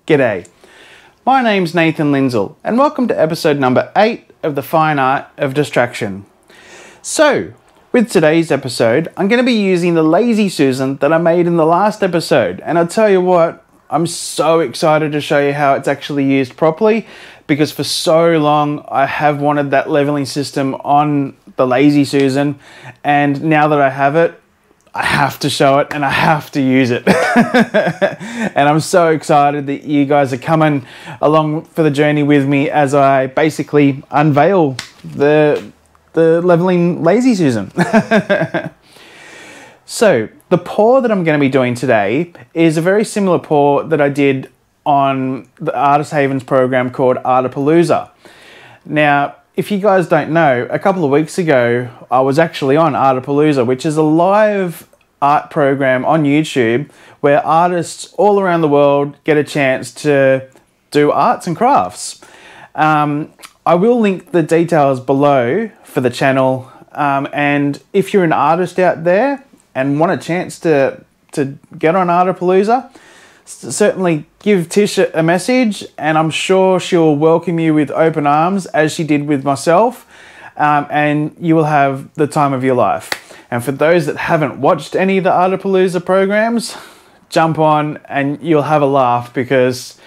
G'day, my name's Nathan Lindsell and welcome to episode number 8 of the Fine Art of Distraction. So, with today's episode, I'm going to be using the Lazy Susan that I made in the last episode, and I'll tell you what, I'm so excited to show you how it's actually used properly, because for so long I have wanted that leveling system on the Lazy Susan, and now that I have it, I have to show it and I have to use it. And I'm so excited that you guys are coming along for the journey with me as I basically unveil the leveling Lazy Susan. So the pour that I'm going to be doing today is a very similar pour that I did on the Artist Havens program called Artapalooza. Now, if you guys don't know, a couple of weeks ago, I was actually on Artapalooza, which is a live art program on YouTube where artists all around the world get a chance to do arts and crafts. I will link the details below for the channel, and if you're an artist out there and want a chance to get on Artapalooza, certainly give Tish a message, and I'm sure she'll welcome you with open arms as she did with myself, and you will have the time of your life. And for those that haven't watched any of the Artapalooza programs, jump on and you'll have a laugh, because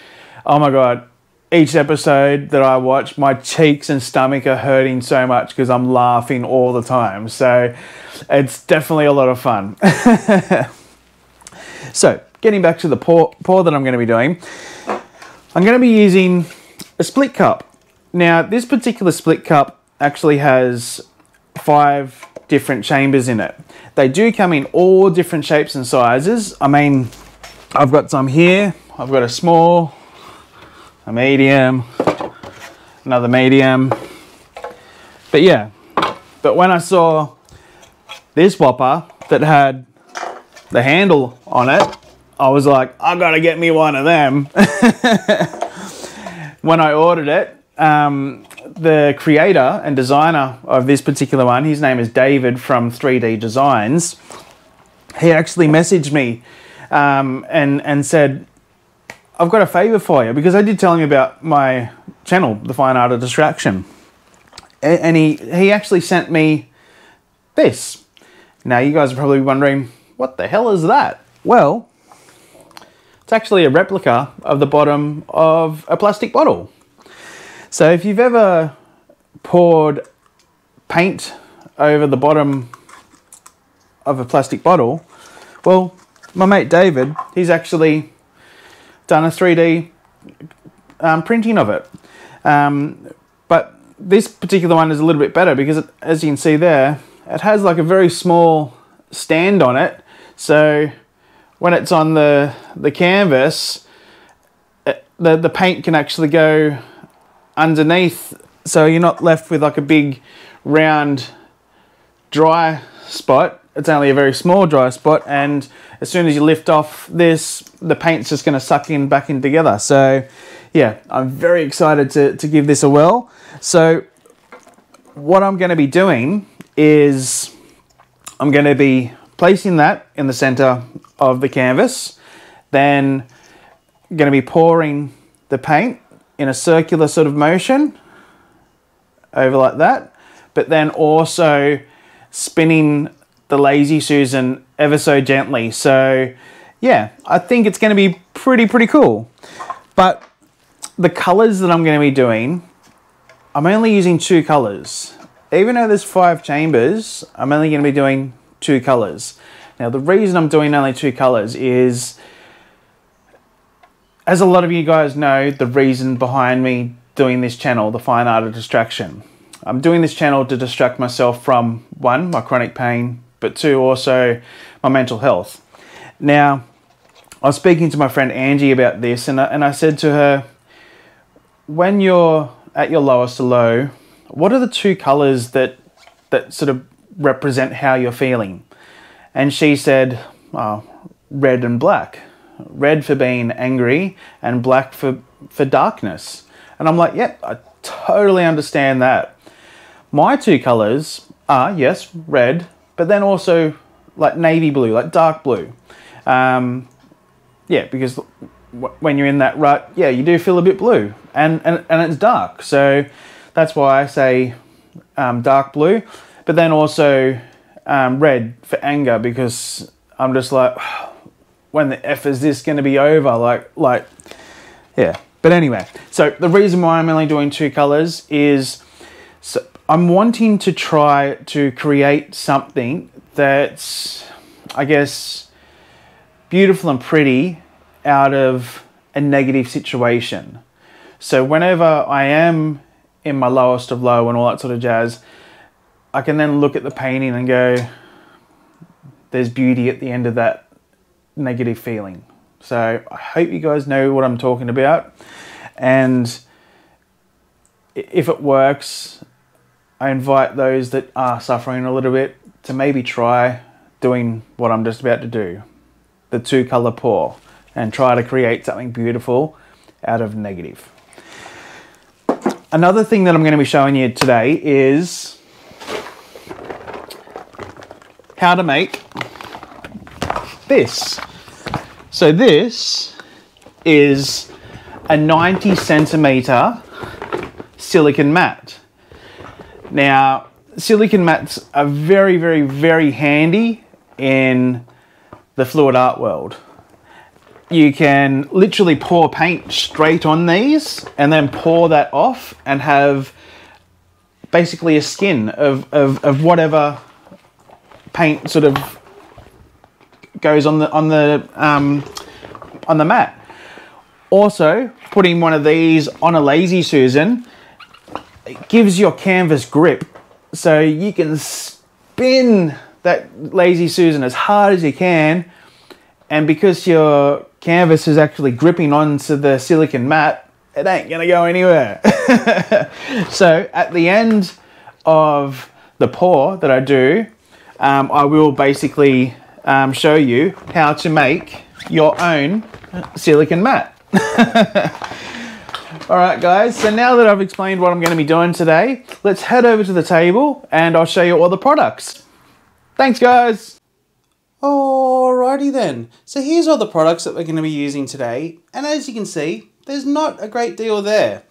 oh my god, each episode that I watch, my cheeks and stomach are hurting so much because I'm laughing all the time. So it's definitely a lot of fun. So getting back to the pour that I'm going to be doing, I'm going to be using a split cup. Now this particular split cup actually has 5 different chambers in it. They do come in all different shapes and sizes. I mean, I've got some here. I've got a small, a medium, another medium. But yeah, but when I saw this whopper that had the handle on it, I was like, I gotta get me one of them. When I ordered it, the creator and designer of this particular one, his name is David from 3D Designs, he actually messaged me and said, I've got a favor for you, because I did tell him about my channel, The Fine Art of Distraction, and he actually sent me this. Now you guys are probably wondering, what the hell is that? Well, it's actually a replica of the bottom of a plastic bottle. So if you've ever poured paint over the bottom of a plastic bottle, well, my mate David, he's actually done a 3D printing of it. But this particular one is a little bit better because, as you can see there, it has like a very small stand on it. So when it's on the canvas, the paint can actually go underneath, so you're not left with like a big round dry spot. It's only a very small dry spot, and as soon as you lift off this, the paint's just going to suck in back in together. So yeah, I'm very excited to give this a whirl. So what I'm going to be doing is I'm going to be placing that in the center of the canvas, then I'm going to be pouring the paint in a circular sort of motion over like that, but then also spinning the Lazy Susan ever so gently. So yeah, I think it's going to be pretty cool. But the colors that I'm going to be doing, I'm only using 2 colors. Even though there's 5 chambers, I'm only going to be doing 2 colors. Now the reason I'm doing only 2 colors is, as a lot of you guys know, the reason behind me doing this channel, The Fine Art of Distraction. I'm doing this channel to distract myself from, 1, my chronic pain, but 2, also my mental health. Now, I was speaking to my friend Angie about this, and I said to her, when you're at your lowest low, what are the 2 colors that sort of represent how you're feeling? And she said, oh, red and black. Red for being angry and black for darkness. And I'm like, yep, I totally understand that. My 2 colors are, yes, red, but then also like navy blue, like dark blue. Yeah, because when you're in that rut, yeah, you do feel a bit blue, and it's dark. So that's why I say dark blue, but then also red for anger, because I'm just like, when the F is this going to be over? Like, yeah. But anyway, so the reason why I'm only doing 2 colors is, so I'm wanting to try to create something that's, I guess, beautiful and pretty out of a negative situation. So whenever I am in my lowest of low and all that sort of jazz, I can then look at the painting and go, there's beauty at the end of that negative feeling. So I hope you guys know what I'm talking about, and if it works, I invite those that are suffering a little bit to maybe try doing what I'm just about to do, the 2 color pour, and try to create something beautiful out of negative. Another thing that I'm going to be showing you today is how to make this. So this is a 90 centimeter silicone mat. Now, silicone mats are very, very, very handy in the fluid art world. You can literally pour paint straight on these and then pour that off and have basically a skin of whatever paint sort of goes on the mat. Also, putting one of these on a Lazy Susan, it gives your canvas grip, so you can spin that Lazy Susan as hard as you can, and because your canvas is actually gripping onto the silicone mat, it ain't gonna go anywhere. So at the end of the pour that I do, I will basically show you how to make your own silicone mat. Alright guys, so now that I've explained what I'm going to be doing today, let's head over to the table and I'll show you all the products. Thanks guys! Alrighty then, so here's all the products that we're going to be using today, and as you can see, there's not a great deal there.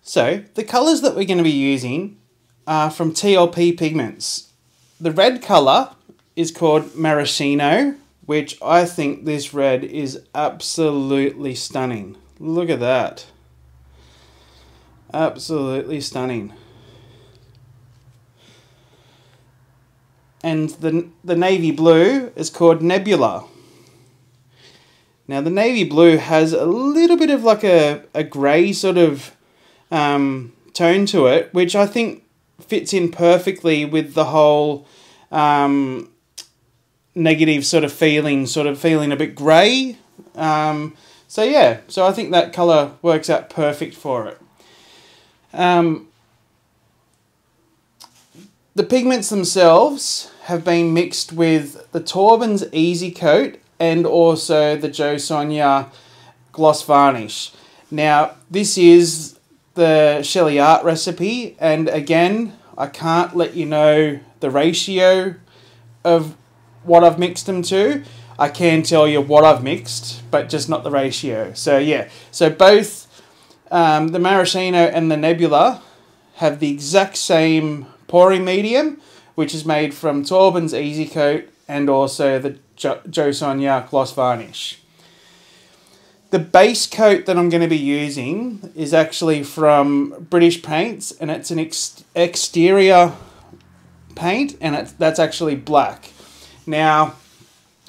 So, the colours that we're going to be using are from TLP Pigments. The red colour is called Maraschino, which I think this red is absolutely stunning. Look at that. Absolutely stunning. And the navy blue is called Nebula. Now the navy blue has a little bit of like a grey sort of tone to it, which I think fits in perfectly with the whole negative sort of feeling a bit grey. So yeah, so I think that colour works out perfect for it. The pigments themselves have been mixed with the Torben's Easy Coat and also the Jo Sonja Gloss Varnish. Now, this is the Shelley Art recipe, and again, I can't let you know the ratio of what I've mixed them to. I can tell you what I've mixed, but just not the ratio. So yeah, so both the Maraschino and the Nebula have the exact same pouring medium, which is made from Torben's Easy Coat and also the Jo Sonja Gloss Varnish. The base coat that I'm going to be using is actually from British Paints, and it's an exterior paint, and that's actually black. Now,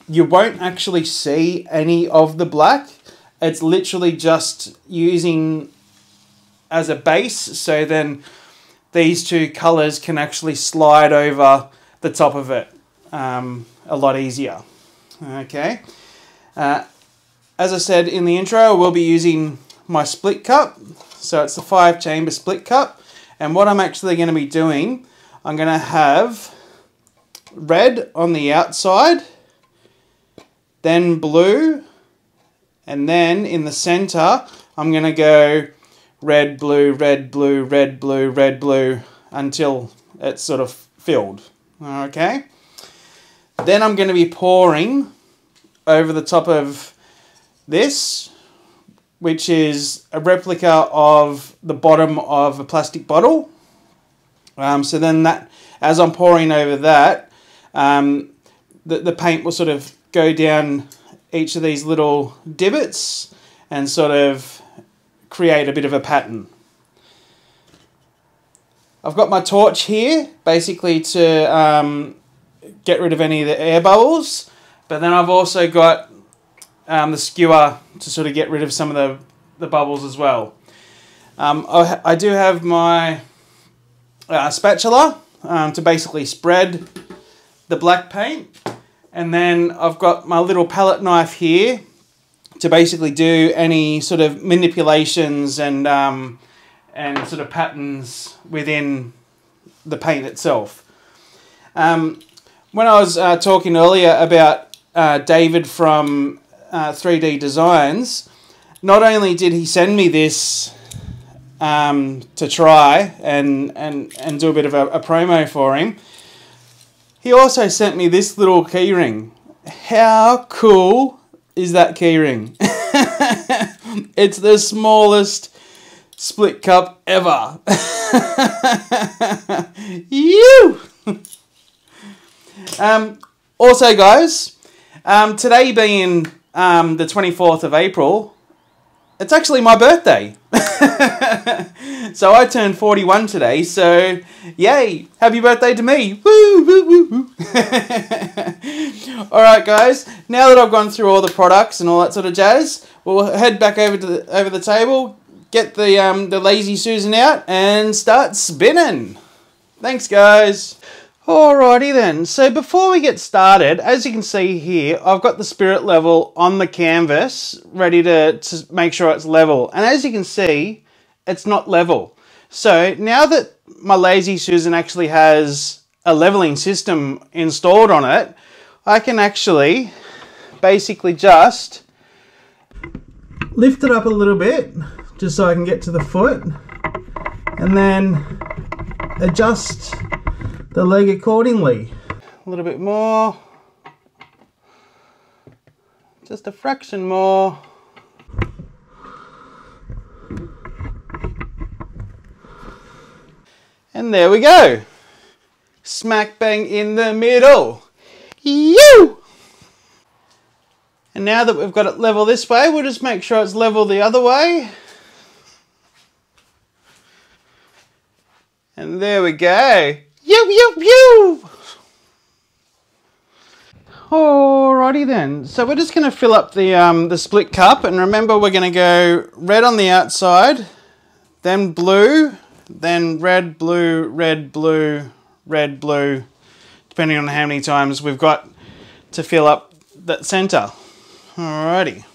you won't actually see any of the black. It's literally just using as a base, so then these 2 colours can actually slide over the top of it a lot easier. Okay. As I said in the intro, I will be using my split cup. So it's the 5-chamber split cup. And what I'm actually going to be doing, I'm going to have red on the outside, then blue, and then in the center, I'm going to go red, blue, red, blue, red, blue, red, blue, until it's sort of filled. Okay. Then I'm going to be pouring over the top of this, which is a replica of the bottom of a plastic bottle. So then that, as I'm pouring over that, the paint will sort of go down each of these little divots and sort of create a bit of a pattern. I've got my torch here, basically to get rid of any of the air bubbles, but then I've also got the skewer to sort of get rid of some of the bubbles as well. I do have my spatula to basically spread the black paint, and then I've got my little palette knife here to basically do any sort of manipulations and sort of patterns within the paint itself. When I was talking earlier about David from 3D Designs, not only did he send me this to try and do a bit of a promo for him, he also sent me this little keyring. How cool is that keyring? It's the smallest split cup ever. You. Also, guys, today being the 24th of April, it's actually my birthday. So I turned 41 today, so yay, happy birthday to me. Woo, woo, woo, woo. Alright guys, now that I've gone through all the products and all that sort of jazz, we'll head back over the table, get the Lazy Susan out and start spinning. Thanks guys. Alrighty then, so before we get started, as you can see here, I've got the spirit level on the canvas ready to make sure it's level. And as you can see, it's not level. So now that my Lazy Susan actually has a leveling system installed on it, I can actually basically just lift it up a little bit, just so I can get to the foot, and then adjust the leg accordingly. A little bit more, just a fraction more. And there we go. Smack bang in the middle. You! And now that we've got it level this way, we'll just make sure it's level the other way. And there we go. Pew! Alrighty then, so we're just going to fill up the split cup, and remember we're going to go red on the outside, then blue, then red, blue, red, blue, red, blue, depending on how many times we've got to fill up that center. Alrighty,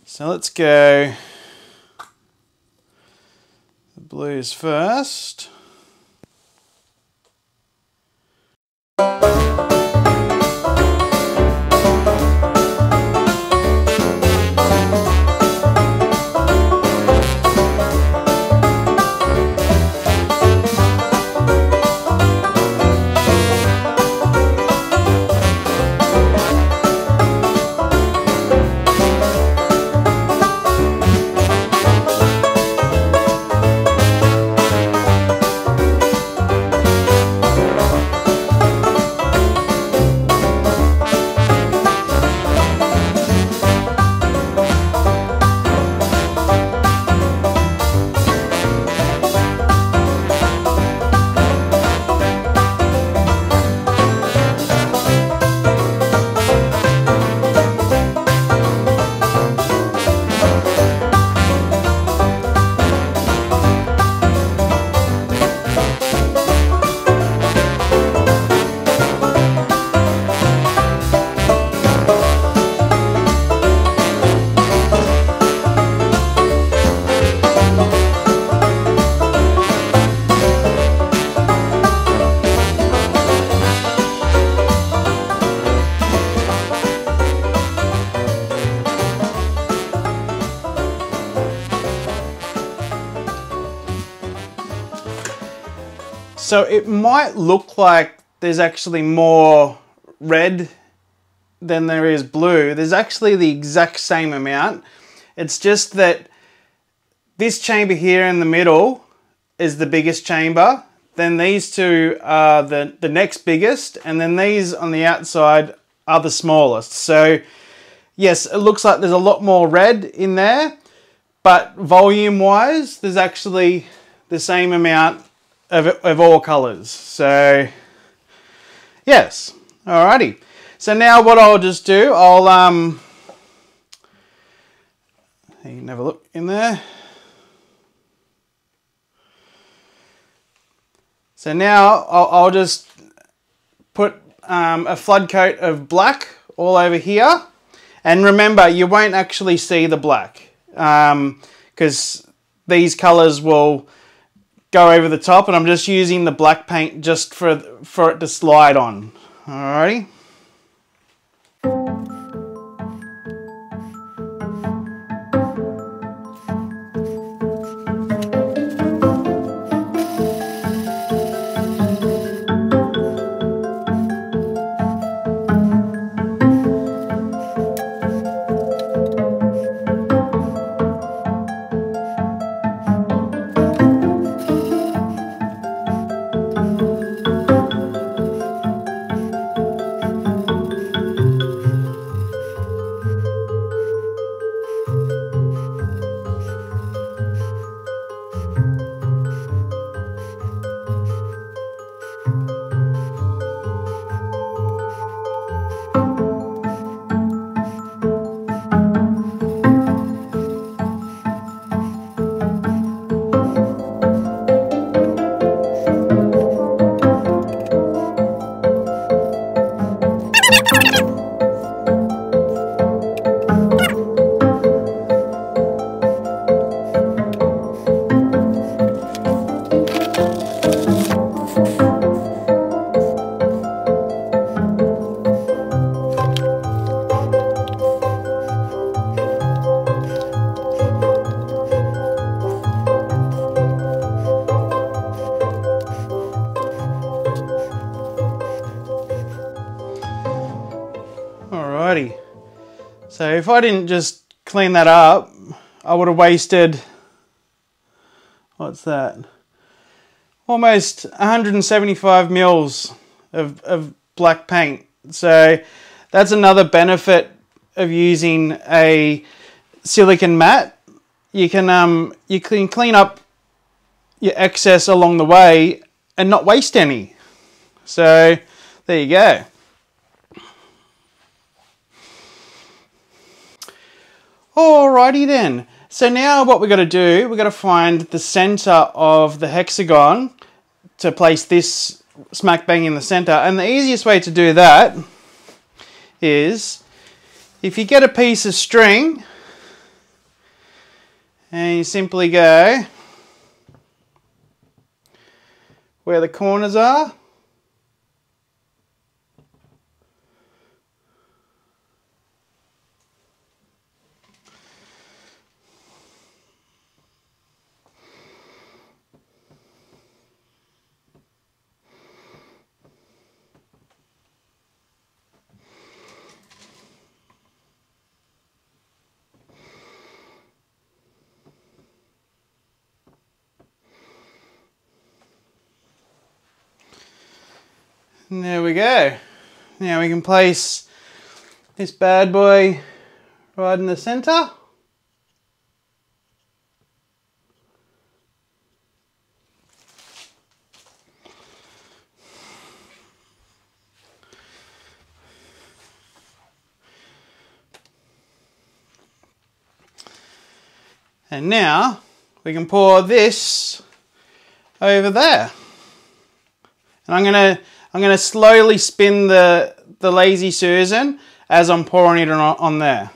so let's go the blues first. So it might look like there's actually more red than there is blue. There's actually the exact same amount. It's just that this chamber here in the middle is the biggest chamber. Then these two are the next biggest, and then these on the outside are the smallest. So yes, it looks like there's a lot more red in there, but volume wise, there's actually the same amount of all colors. So yes, alrighty. So now what I'll just do, you can have a look in there. So now I'll just put a flood coat of black all over here. And remember, you won't actually see the black because these colors will go over the top, and I'm just using the black paint just for it to slide on. Alrighty. Alrighty, so if I didn't just clean that up, I would have wasted, what's that, almost 175 mils of black paint. So that's another benefit of using a silicone mat. You can clean up your excess along the way and not waste any. So there you go. Alrighty then. So now what we're going to do, we're going to find the center of the hexagon to place this smack bang in the center. And the easiest way to do that is if you get a piece of string and you simply go where the corners are. And there we go. Now we can place this bad boy right in the center. And now we can pour this over there. And I'm gonna slowly spin the Lazy Susan as I'm pouring it on there.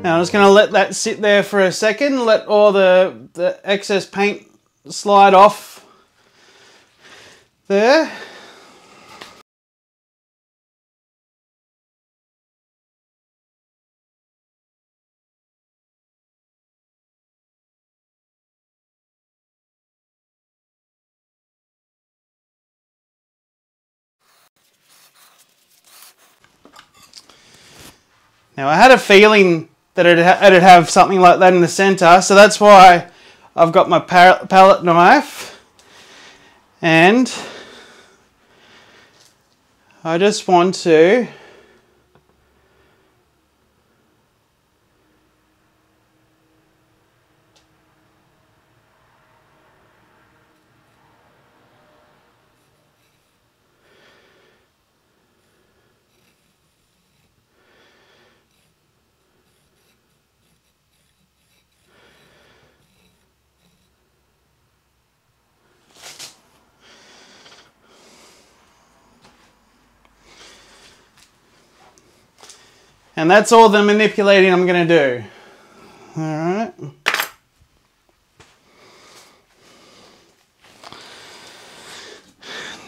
Now I'm just going to let that sit there for a second, let all the excess paint slide off there. Now I had a feeling that it'd have something like that in the center, so that's why I've got my palette knife, and I just want to and that's all the manipulating I'm going to do. Alright.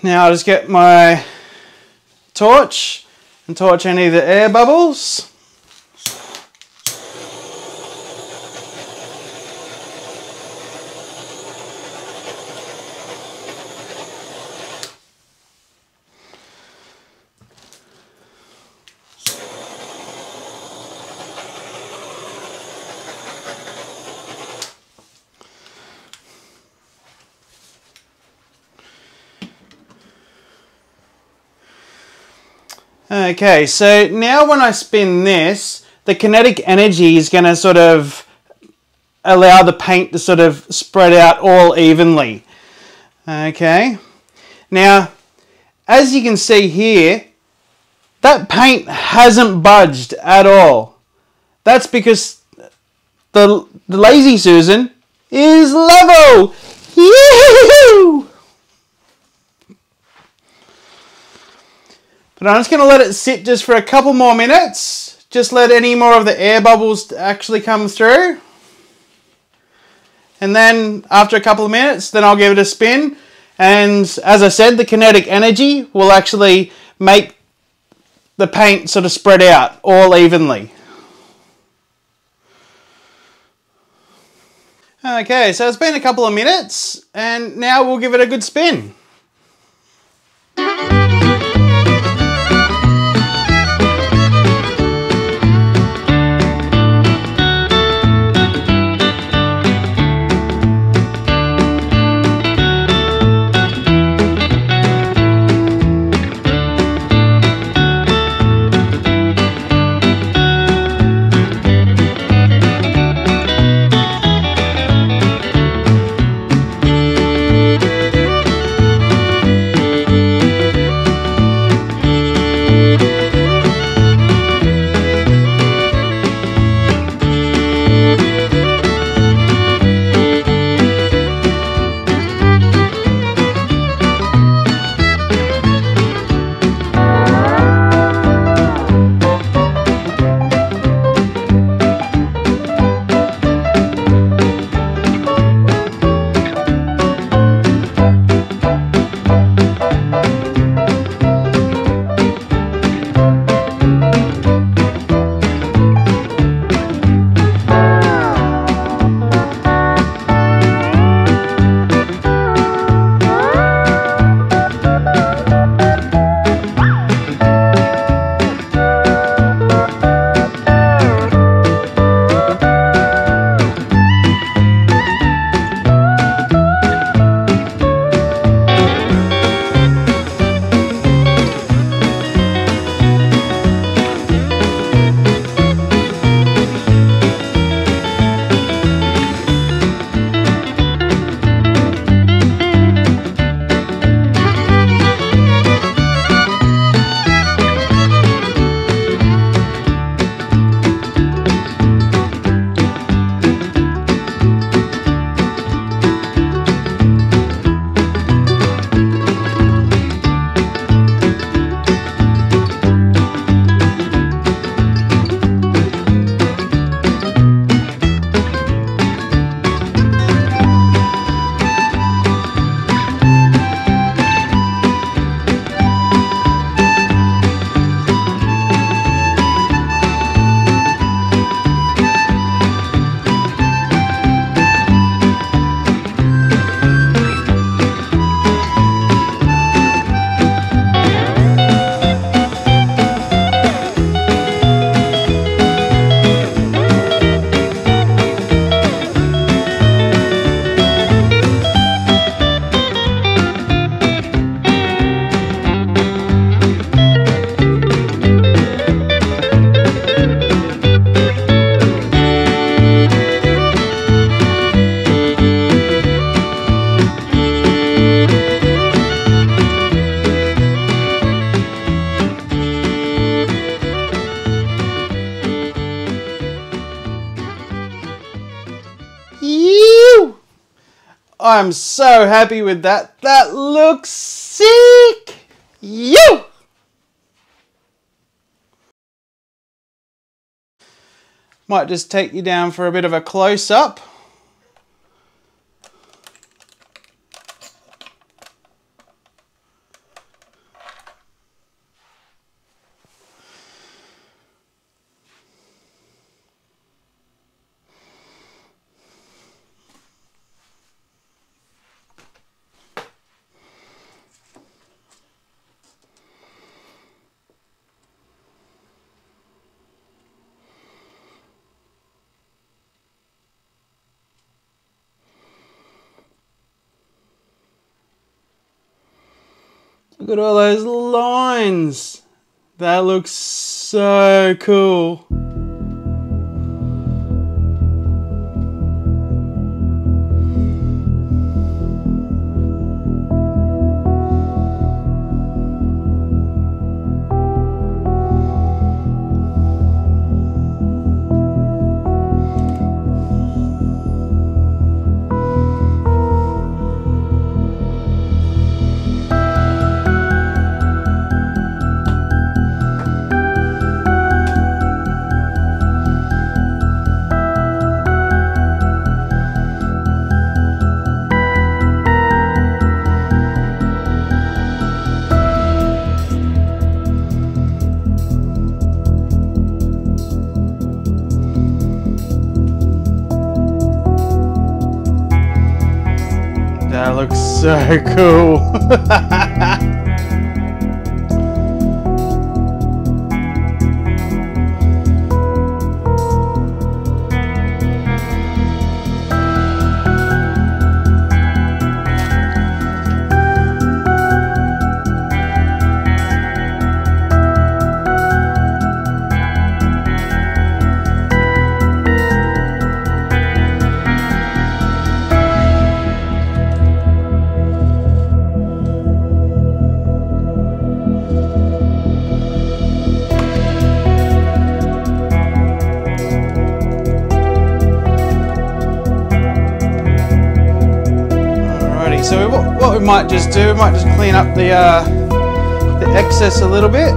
Now I'll just get my torch and torch any of the air bubbles. Okay, so now when I spin this, the kinetic energy is going to sort of allow the paint to sort of spread out all evenly. Okay, now as you can see here, that paint hasn't budged at all. That's because the Lazy Susan is level. Yee-hoo! But I'm just going to let it sit just for a couple more minutes. Just let any more of the air bubbles actually come through. And then after a couple of minutes, then I'll give it a spin. And as I said, the kinetic energy will actually make the paint sort of spread out all evenly. Okay, so it's been a couple of minutes and now we'll give it a good spin. I'm so happy with that. That looks sick. You. Might just take you down for a bit of a close-up. Look at all those lines. That looks so cool. That looks so cool. So what we might just do, we might just clean up the excess a little bit.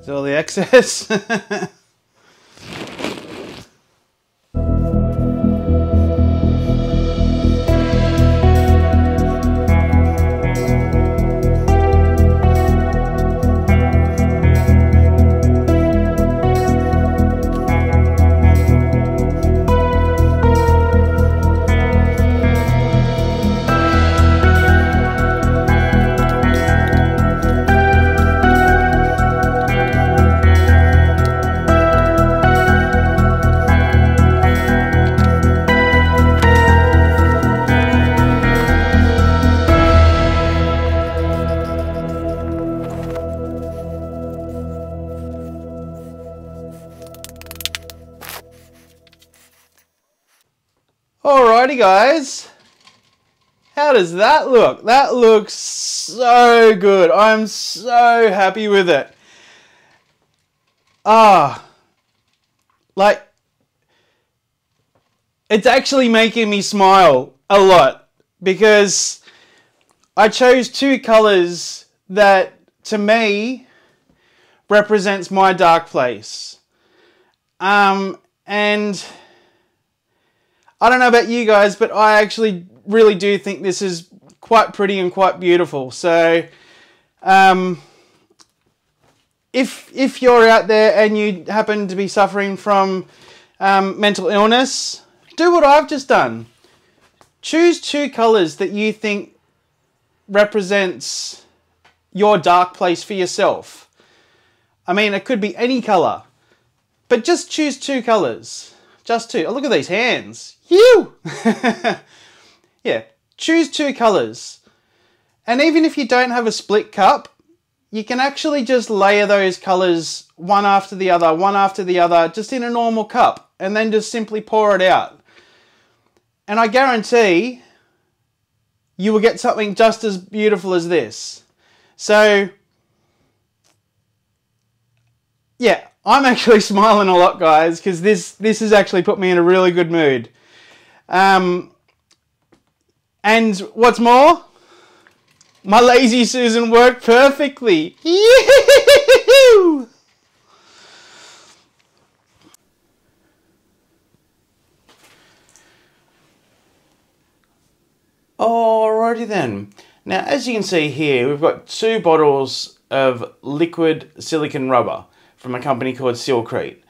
Is all the excess? Alrighty guys, how does that look? That looks so good. I'm so happy with it. Like, it's actually making me smile a lot because I chose two colors that to me represents my dark place. And I don't know about you guys, but I actually really do think this is quite pretty and quite beautiful. So if you're out there and you happen to be suffering from mental illness, do what I've just done. Choose two colors that you think represents your dark place for yourself. I mean, it could be any color, but just choose two colors. Just two. Oh, look at these hands. Phew! Yeah, choose two colors. And even if you don't have a split cup, you can actually just layer those colours one after the other, just in a normal cup, and then just simply pour it out. And I guarantee you will get something just as beautiful as this. So, yeah, I'm actually smiling a lot, guys, because this has actually put me in a really good mood. And what's more, my Lazy Susan worked perfectly. Yee-hoo! Alrighty then. Now, as you can see here, we've got 2 bottles of liquid silicone rubber from a company called Sili Create.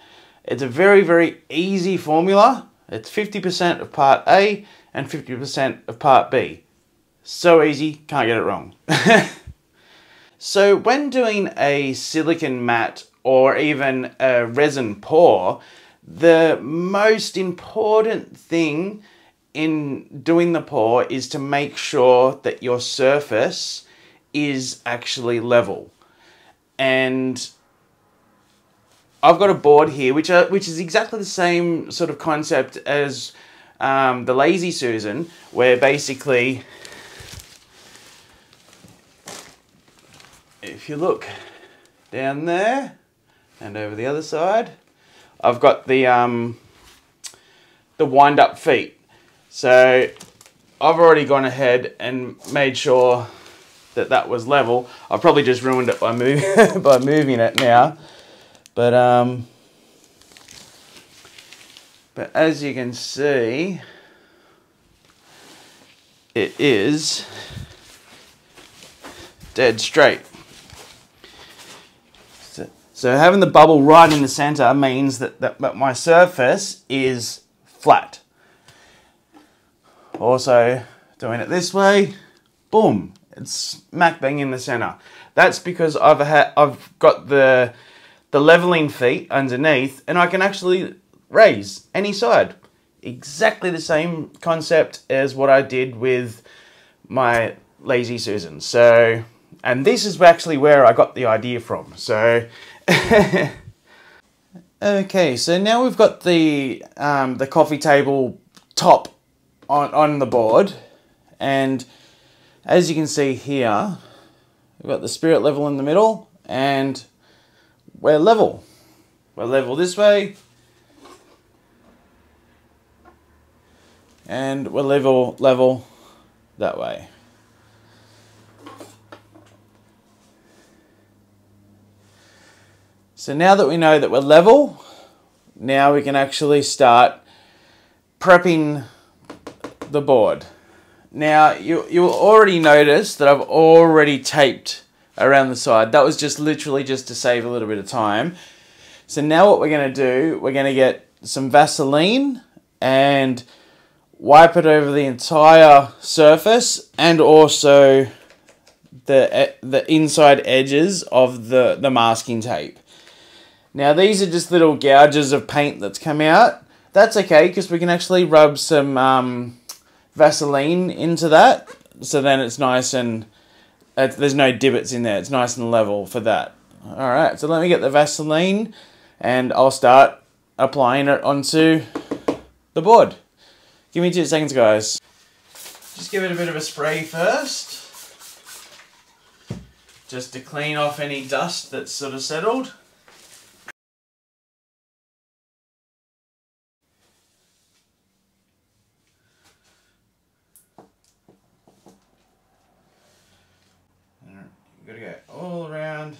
It's a very, very easy formula. It's 50% of part A and 50% of part B. So easy, can't get it wrong. So when doing a silicone mat or even a resin pour, the most important thing in doing the pour is to make sure that your surface is actually level. And I've got a board here which is exactly the same sort of concept as the Lazy Susan, where basically, if you look down there and over the other side, I've got the wind up feet. So I've already gone ahead and made sure that that was level. I've probably just ruined it by moving it now. But as you can see, it is dead straight. So having the bubble right in the center means that my surface is flat. Also, doing it this way, boom, it's smack bang in the center. That's because I've got the leveling feet underneath, and I can actually raise any side. Exactly the same concept as what I did with my Lazy Susan. So, and this is actually where I got the idea from. So, okay, so now we've got the coffee table top on the board, and as you can see here, we've got the spirit level in the middle, and we're level. We're level this way, and we're level that way. So now that we know that we're level, now we can actually start prepping the board. Now you'll already notice that I've already taped around the side. That was just literally just to save a little bit of time. So now what we're going to do, we're going to get some Vaseline and wipe it over the entire surface, and also the inside edges of the masking tape. Now these are just little gouges of paint that's come out. That's okay, because we can actually rub some Vaseline into that, so then it's nice and there's no divots in there. It's nice and level for that. Alright, so let me get the Vaseline and I'll start applying it onto the board. Give me 2 seconds, guys. Just give it a bit of a spray first, just to clean off any dust that's sort of settled. You've got to go all around.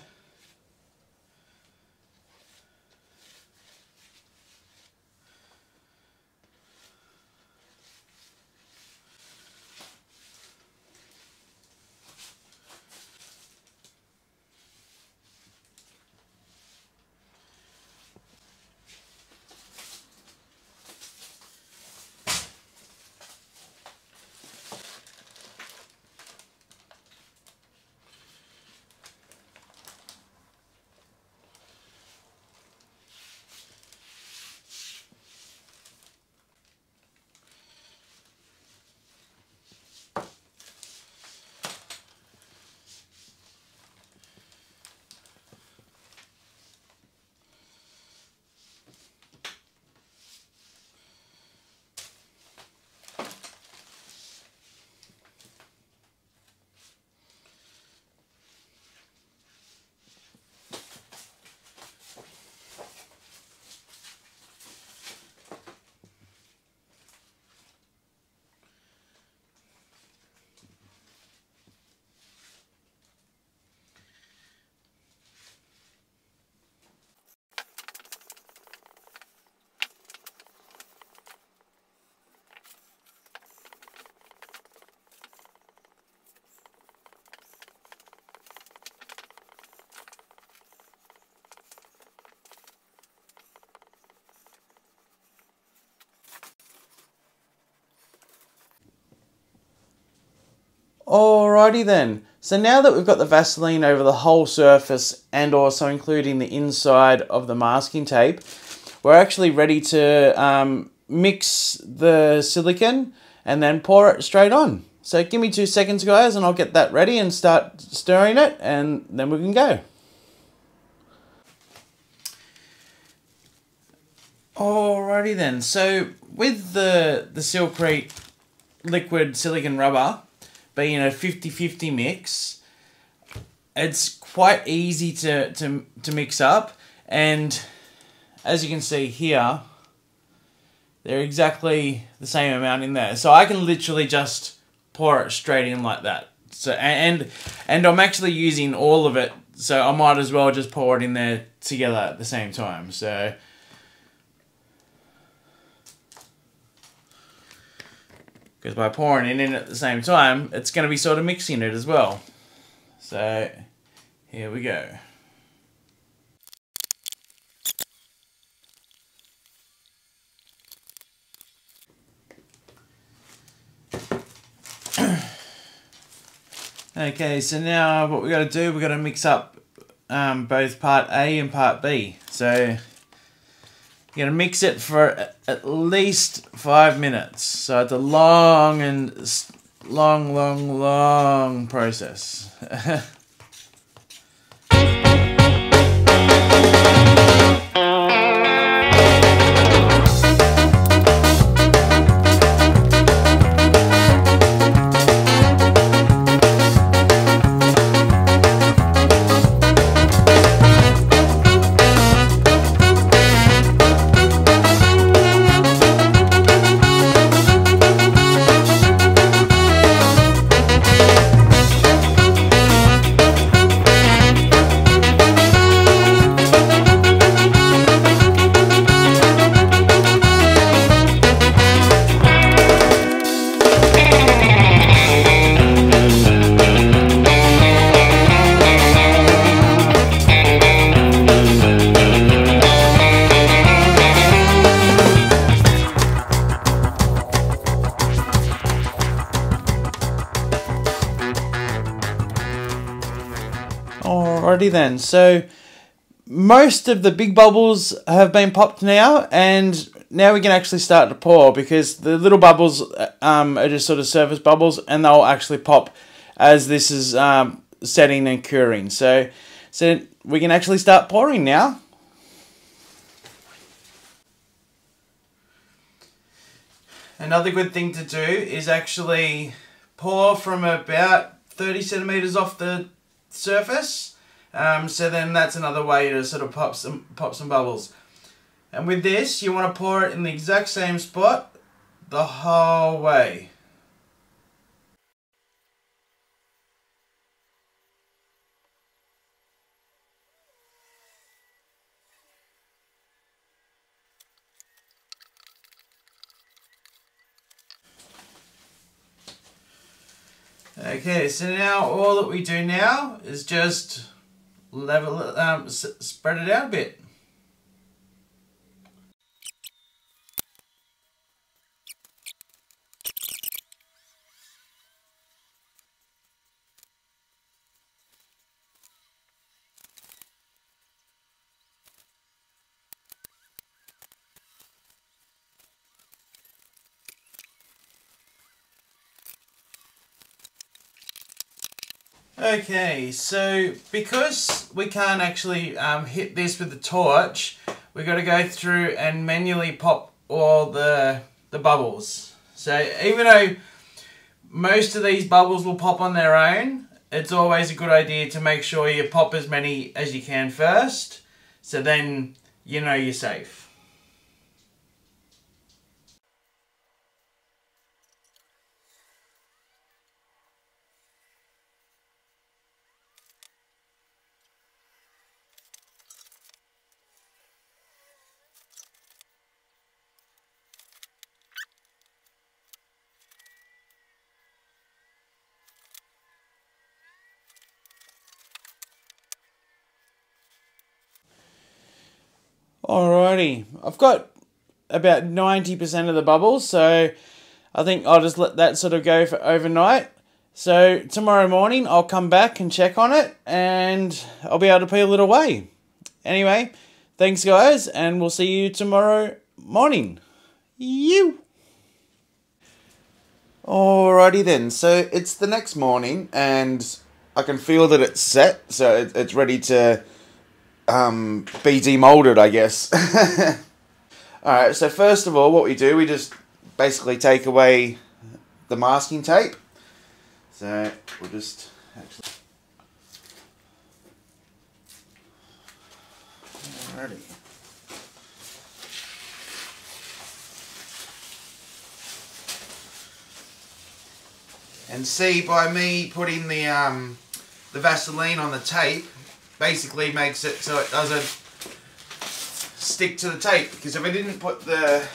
Alrighty then. So now that we've got the Vaseline over the whole surface and also including the inside of the masking tape, we're actually ready to mix the silicone and then pour it straight on. So give me 2 seconds, guys, and I'll get that ready and start stirring it, and then we can go. Alrighty then. So with the Sili Create liquid silicone rubber being a 50-50 mix, it's quite easy to mix up, and as you can see here, they're exactly the same amount in there. So I can literally just pour it straight in like that. So and I'm actually using all of it, so I might as well just pour it in there together at the same time. So because by pouring it in at the same time, it's going to be sort of mixing it as well. So here we go. Okay, so now what we got to do, we got to mix up both part A and part B. So you're going to mix it for at least 5 minutes. So it's a long process. Alrighty then, so most of the big bubbles have been popped now, and now we can actually start to pour, because the little bubbles are just sort of surface bubbles, and they'll actually pop as this is setting and curing. So we can actually start pouring now. Another good thing to do is actually pour from about 30 centimeters off the surface. So then that's another way to sort of pop some bubbles. And with this, you want to pour it in the exact same spot the whole way. Okay, so now all that we do now is just spread it out a bit. Okay, so because we can't actually hit this with the torch, we've got to go through and manually pop all the bubbles. So even though most of these bubbles will pop on their own, it's always a good idea to make sure you pop as many as you can first, so then you know you're safe. Alrighty, I've got about 90% of the bubbles, so I think I'll just let that sort of go for overnight. So tomorrow morning I'll come back and check on it and I'll be able to peel it away. Anyway, thanks guys, and we'll see you tomorrow morning. Alrighty then, so it's the next morning and I can feel that it's set, so it's ready to be demolded, I guess. Alright, so first of all what we do, we just basically take away the masking tape. So we'll just actually... Alrighty. And see, by me putting the Vaseline on the tape, basically makes it so it doesn't stick to the tape. Because if I didn't put the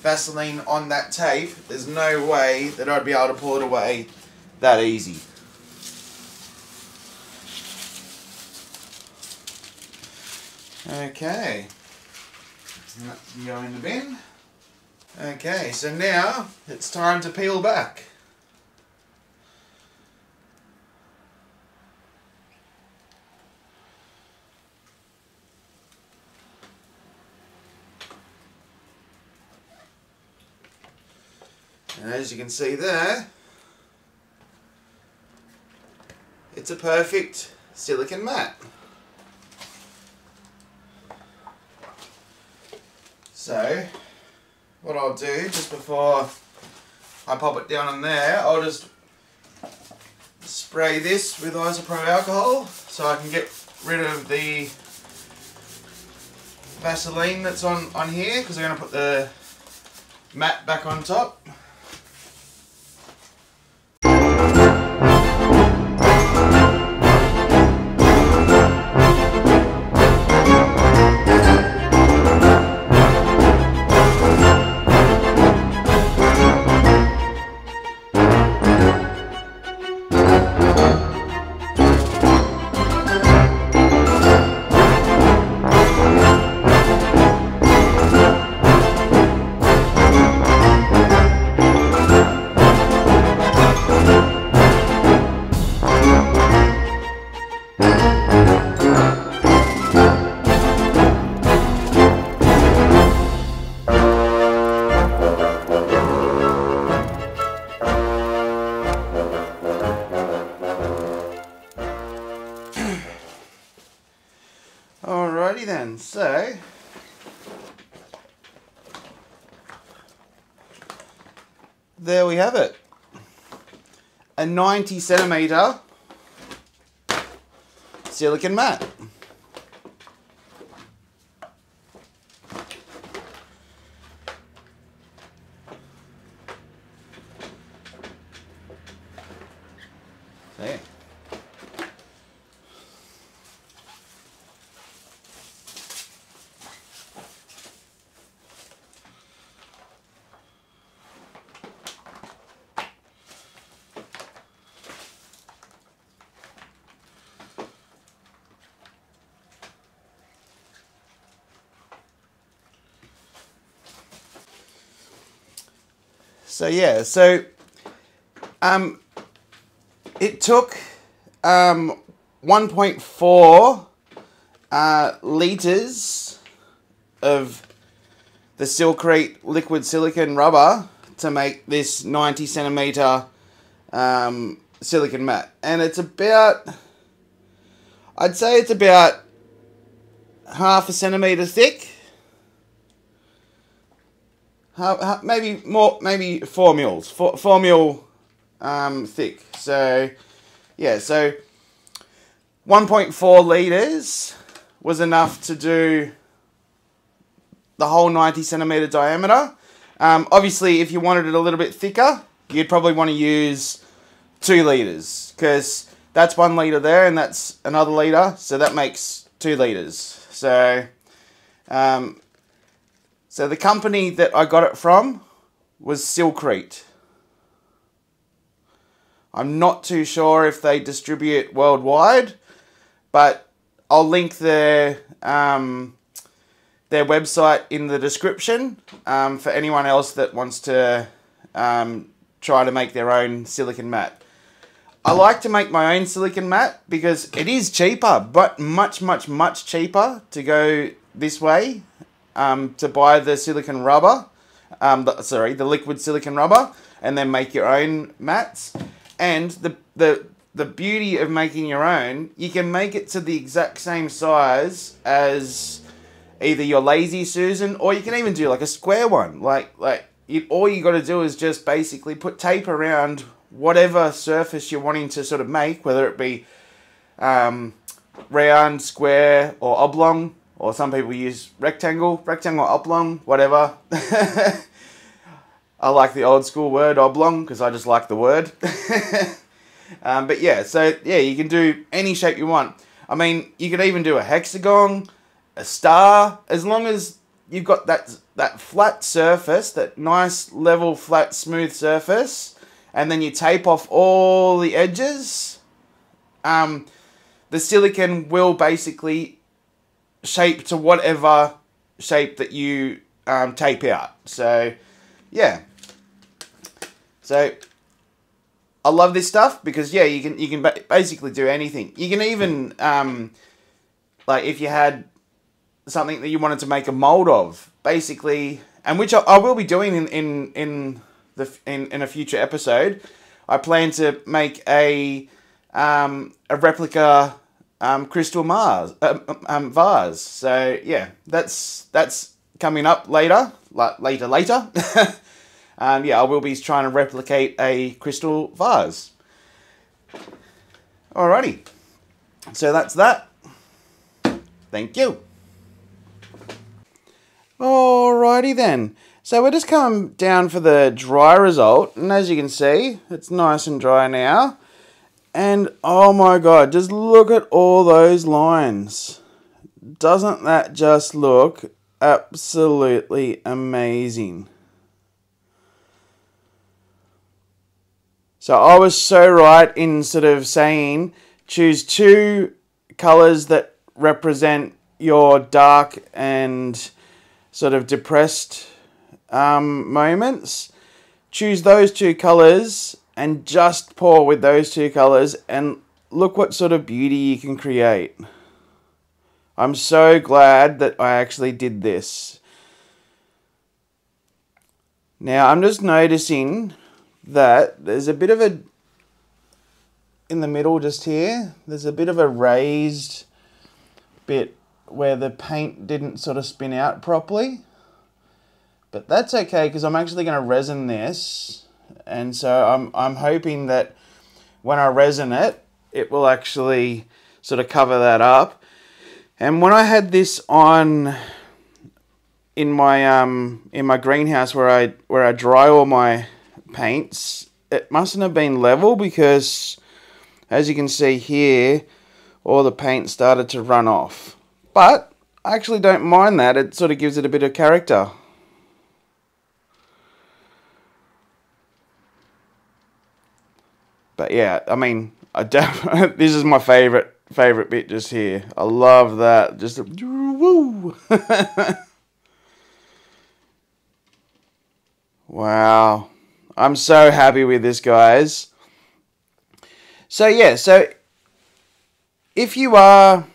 Vaseline on that tape, there's no way that I'd be able to pull it away that easy. Okay, and that can go in the bin. Okay, so now it's time to peel back. And as you can see there, it's a perfect silicone mat. So, what I'll do, just before I pop it down on there, I'll just spray this with isopropyl alcohol so I can get rid of the Vaseline that's on here, because I'm going to put the mat back on top. Alrighty then, so there we have it. A 90 centimeter silicone mat. There. So yeah, so it took 1.4 litres of the Sili Create liquid silicone rubber to make this 90 centimeter silicone mat, and it's about, I'd say it's about half a centimetre thick. Maybe more, maybe 4 mils, 4 mil thick. So yeah, so 1.4 litres was enough to do the whole 90 centimetre diameter. Obviously, if you wanted it a little bit thicker, you'd probably want to use 2 litres, because that's 1 litre there and that's another litre, so that makes 2 litres. So so the company that I got it from was Sili Create. I'm not too sure if they distribute worldwide, but I'll link their website in the description for anyone else that wants to try to make their own silicone mat. I like to make my own silicone mat because it is cheaper, but much cheaper to go this way, to buy the silicone rubber, the liquid silicone rubber, and then make your own mats. And the beauty of making your own, you can make it to the exact same size as either your Lazy Susan, or you can even do like a square one. All you got to do is just basically put tape around whatever surface you're wanting to sort of make, whether it be round, square, or oblong, or some people use rectangle, oblong, whatever. I like the old school word oblong because I just like the word. But yeah, so yeah, you can do any shape you want. I mean, you could even do a hexagon, a star, as long as you've got that flat surface, that nice level, flat, smooth surface, and then you tape off all the edges. The silicone will basically shape to whatever shape that you tape out. So yeah, so I love this stuff because yeah, you can basically do anything. You can even like if you had something that you wanted to make a mold of, basically, and which I will be doing in a future episode. I plan to make a replica crystal vase. So yeah, that's coming up later. Yeah, I will be trying to replicate a crystal vase. Alrighty, so that's that. Thank you. Alrighty then. So we're just coming down for the dry result, and as you can see, it's nice and dry now. And oh my god, just look at all those lines. Doesn't that just look absolutely amazing? So I was so right in sort of saying choose two colours that represent your dark and sort of depressed moments. Choose those two colours and just pour with those two colours, and look what sort of beauty you can create. I'm so glad that I actually did this. Now I'm just noticing that there's a bit of a, in the middle just here, there's a bit of a raised bit where the paint didn't sort of spin out properly. But that's okay because I'm actually going to resin this, and so I'm hoping that when I resin it, it will actually sort of cover that up. And when I had this on in my greenhouse where I dry all my paints, it mustn't have been level because as you can see here, all the paint started to run off. But I actually don't mind that. It sort of gives it a bit of character. But yeah, I mean, this is my favorite bit just here. I love that. Just woo. Wow. I'm so happy with this, guys. So yeah, so if you are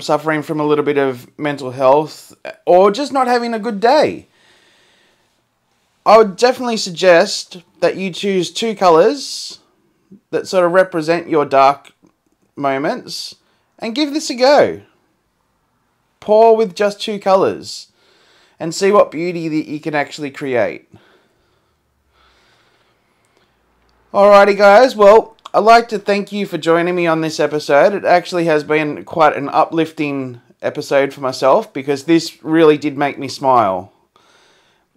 suffering from a little bit of mental health or just not having a good day, I would definitely suggest that you choose two colours that sort of represent your dark moments and give this a go. Pour with just two colours and see what beauty that you can actually create. Alrighty guys, well, I'd like to thank you for joining me on this episode. It actually has been quite an uplifting episode for myself because this really did make me smile.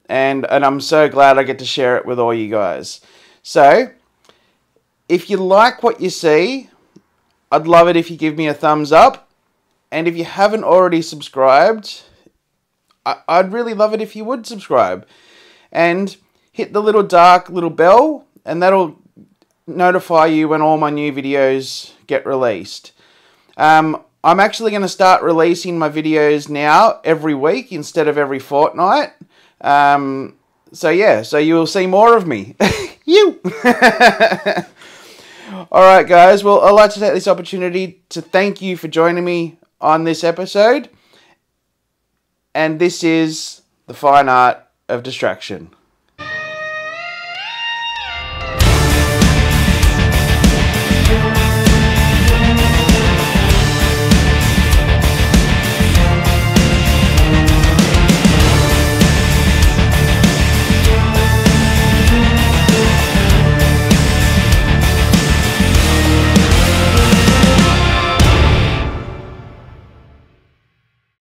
And I'm so glad I get to share it with all you guys. So, if you like what you see, I'd love it if you give me a thumbs up. And if you haven't already subscribed, I'd really love it if you would subscribe. And hit the little dark little bell, and that'll notify you when all my new videos get released. I'm actually going to start releasing my videos now every week instead of every fortnight. So yeah, so you'll see more of me. You! All right, guys. Well, I'd like to take this opportunity to thank you for joining me on this episode. And this is The Fine Art of Distraction.